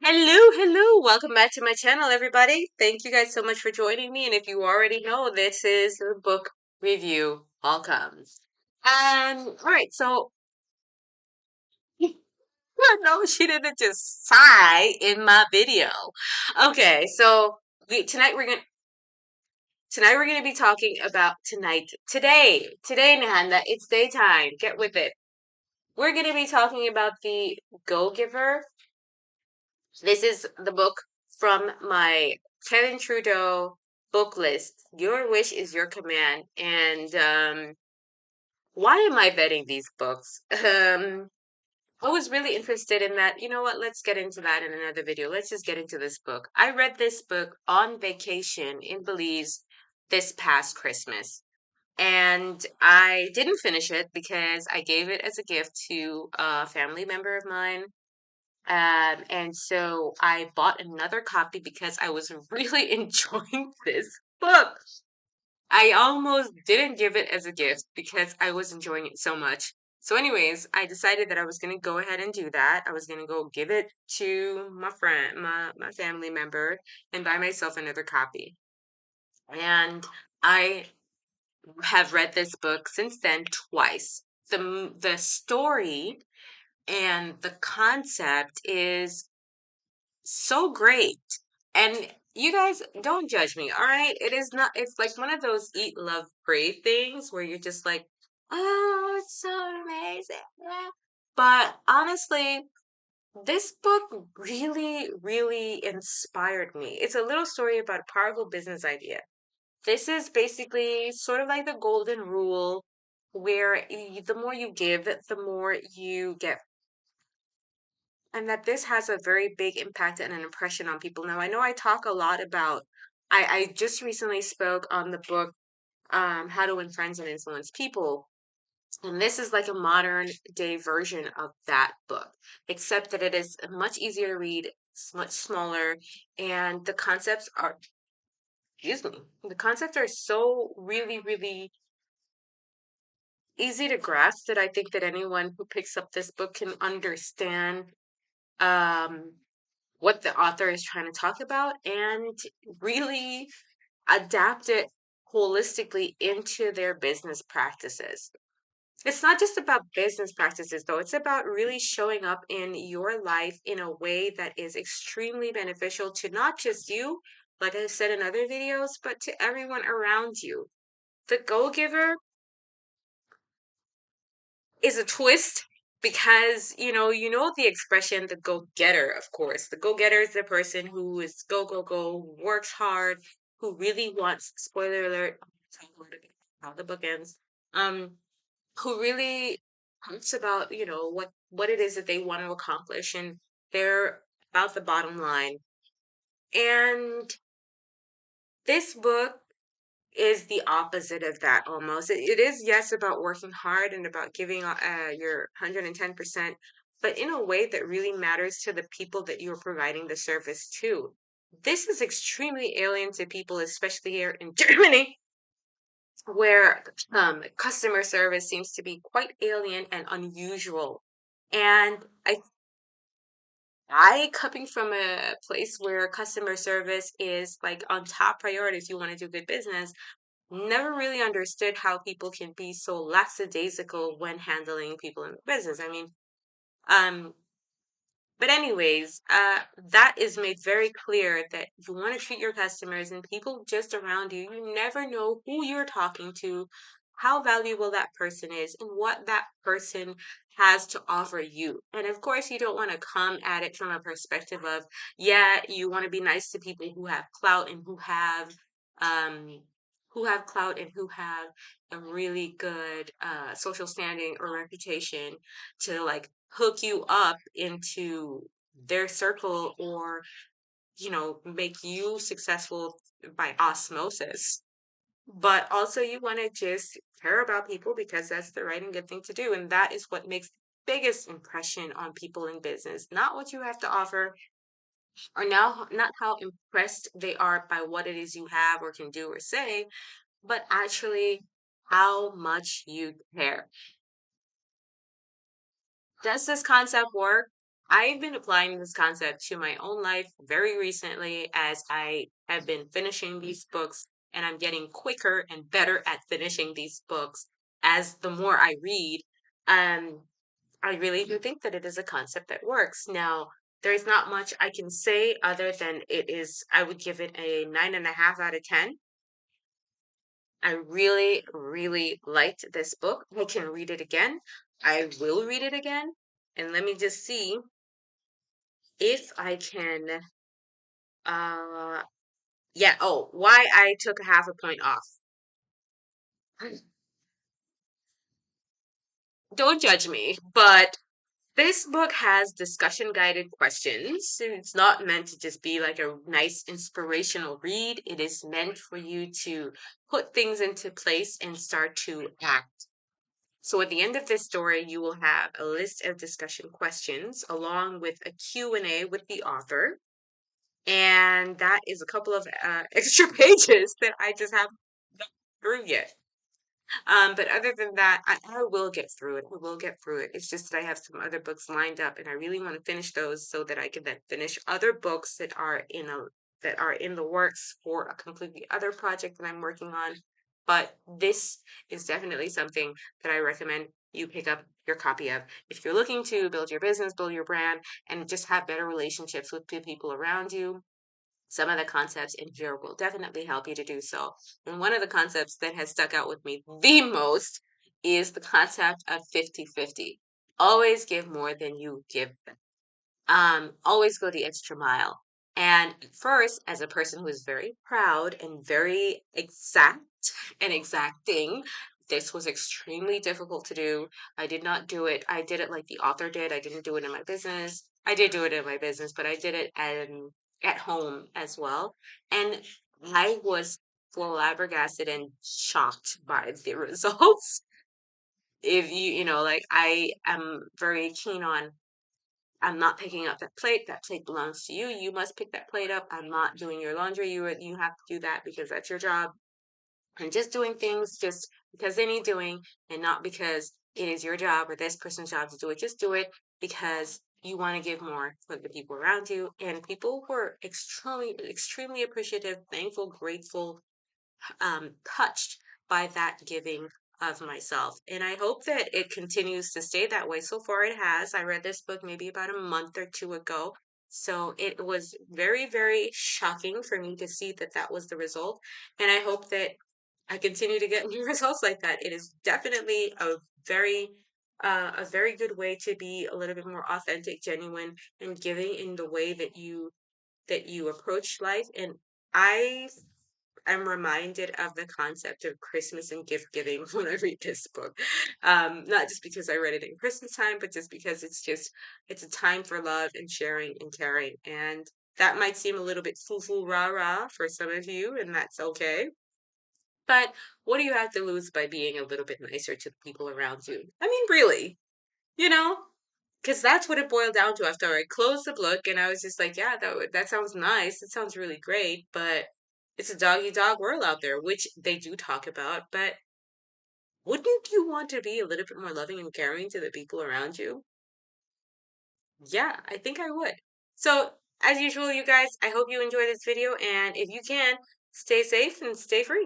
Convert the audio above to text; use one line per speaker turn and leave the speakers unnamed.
Hello. Welcome back to my channel, everybody. Thank you guys so much for joining me. And if you already know, this is the book review. Welcome. All right, so no, she didn't just sigh in my video. Okay, so we, tonight we're gonna tonight we're gonna be talking about today, Nehanda. It's daytime. Get with it. We're gonna be talking about the Go Giver. This is the book from my Kevin Trudeau book list. Your wish is your command. And why am I vetting these books? I was really interested in that. You know what? Let's get into that in another video. Let's just get into this book. I read this book on vacation in Belize this past Christmas. And I didn't finish it because I gave it as a gift to a family member of mine, and so I bought another copy because I was really enjoying this book. I almost didn't give it as a gift because I was enjoying it so much. So, anyways, I decided that I was gonna go ahead and do that. I was gonna go give it to my friend, my family member, and buy myself another copy. And I have read this book since then twice. The story and the concept is so great. And you guys don't judge me, all right? It is not, it's like one of those eat, love, pray things where you're just like, oh, it's so amazing. Yeah. But honestly, this book really inspired me. It's a little story about a powerful business idea. This is basically sort of like the golden rule where the more you give, the more you get, and that this has a very big impact and an impression on people. Now, I know I talk a lot about, I just recently spoke on the book, How to Win Friends and Influence People. And this is like a modern day version of that book, except that it is much easier to read, it's much smaller, and the concepts are, excuse me, the concepts are so really easy to grasp that I think that anyone who picks up this book can understand um what the author is trying to talk about and really adapt it holistically into their business practices. It's not just about business practices, though. It's about really showing up in your life in a way that is extremely beneficial to not just you, like I said in other videos, but to everyone around you. The Go Giver is a twist because you know the expression the go-getter. Of course, the go-getter is the person who is go, works hard, who really wants, spoiler alert, I'll tell you how the book ends, um who really talks about what it is that they want to accomplish, and they're about the bottom line. And this book is the opposite of that almost. It is, yes, about working hard and about giving your 110%, but in a way that really matters to the people that you're providing the service to. This is extremely alien to people, especially here in Germany, where customer service seems to be quite alien and unusual. And I coming from a place where customer service is like on top priority if you want to do good business, never really understood how people can be so lackadaisical when handling people in the business. I mean, um, but anyways, that is made very clear that you want to treat your customers and people just around you. You never know who you're talking to, how valuable that person is, and what that person has to offer you. And of course, you don't want to come at it from a perspective of, yeah, you want to be nice to people who have clout and um, who have a really good social standing or reputation to like hook you up into their circle, or make you successful by osmosis. But also you want to just care about people because that's the right and good thing to do, and that is what makes the biggest impression on people in business, not what you have to offer, or now not how impressed they are by what it is you have or can do or say, but actually how much you care. Does this concept work? I've been applying this concept to my own life very recently as I have been finishing these books and I'm getting quicker and better at finishing these books as the more I read. Um, I really do think that it is a concept that works. Now, there's not much I can say other than I would give it a 9.5 out of 10. I really, really liked this book. I can read it again. I will read it again. And let me just see if I can, uh, yeah, oh, why I took a half a point off. Don't judge me, but this book has discussion guided questions. It's not meant to just be like a nice inspirational read. It is meant for you to put things into place and start to act. So at the end of this story, you will have a list of discussion questions along with a Q&A with the author. And that is a couple of extra pages that I just haven't got through yet. But other than that, I will get through it. I will get through it. It's just that I have some other books lined up, and I really want to finish those so that I can then finish other books that are in the works for a completely other project that I'm working on. But this is definitely something that I recommend you pick up your copy of. If you're looking to build your business, build your brand, and just have better relationships with the people around you, some of the concepts in here will definitely help you to do so. And one of the concepts that has stuck out with me the most is the concept of 50-50. Always give more than you give. Always go the extra mile. And at first, as a person who is very proud and very exact and exacting, this was extremely difficult to do. I did not do it. I did it like the author did. I didn't do it in my business. I did do it in my business, but I did it at home as well. And I was flabbergasted and shocked by the results. If like I am very keen on I'm not picking up that plate. That plate belongs to you. You must pick that plate up. I'm not doing your laundry. You have to do that because that's your job. And just doing things just because they need doing and not because it is your job or this person's job to do it. Just do it because you want to give more for the people around you. And people were extremely appreciative, thankful, grateful, touched by that giving of myself. And I hope that it continues to stay that way. So far, it has. I read this book maybe about a month or two ago. So it was very, very shocking for me to see that that was the result. And I hope that I continue to get new results like that. It is definitely a very good way to be a little bit more authentic, genuine, and giving in the way that you approach life. And I I'm reminded of the concept of Christmas and gift giving when I read this book. Not just because I read it in Christmas time, but just because it's a time for love and sharing and caring. And that might seem a little bit foo-foo rah-rah for some of you, and that's okay. But what do you have to lose by being a little bit nicer to the people around you? I mean, really, you know? Because that's what it boiled down to after I closed the book, and I was just like, yeah, that sounds nice. It sounds really great, but it's a doggy dog world out there, which they do talk about. But wouldn't you want to be a little bit more loving and caring to the people around you? Yeah, I think I would. So, as usual, you guys, I hope you enjoyed this video, and if you can, stay safe and stay free.